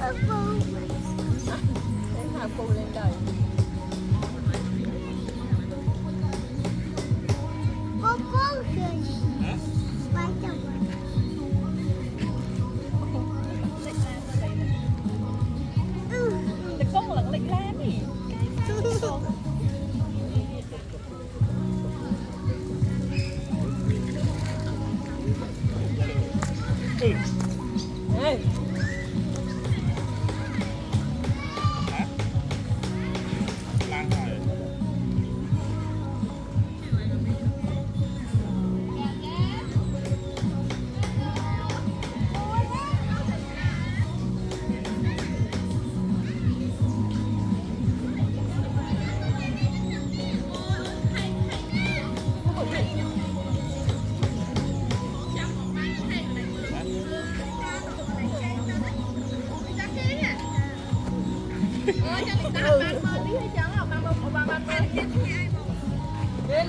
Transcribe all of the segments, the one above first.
Hà Phu lên đời. Con lận lịch lãm gì? Ê.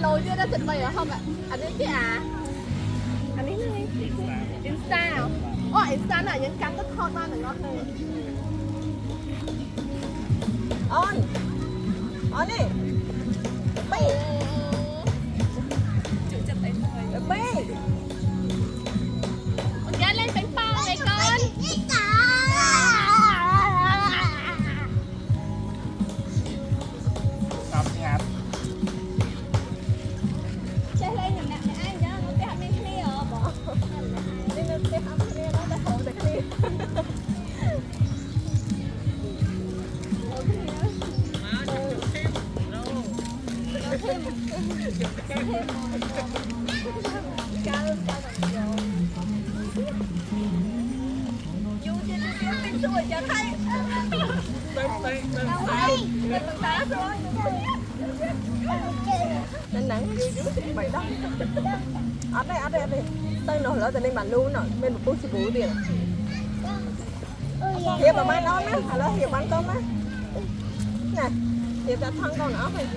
Lôi chưa đã thịt mày ở không ạ? Anh ấy cái à? Anh ấy này Insta à? Ồ Insta là những cắn rất hot mà ngon này. On đi. Bi. Chịu chặt tay thôi. Bi. Con lên bánh bao này con. Nên nắng vậy đó. Ở đây. Tay nó lỡ từ đây mà luôn rồi, bên một phút bú tiền. Hiệp mà mai nó á, hả Hiệp ăn tôm á. Nè, Hiệp đã thăng con nó rồi.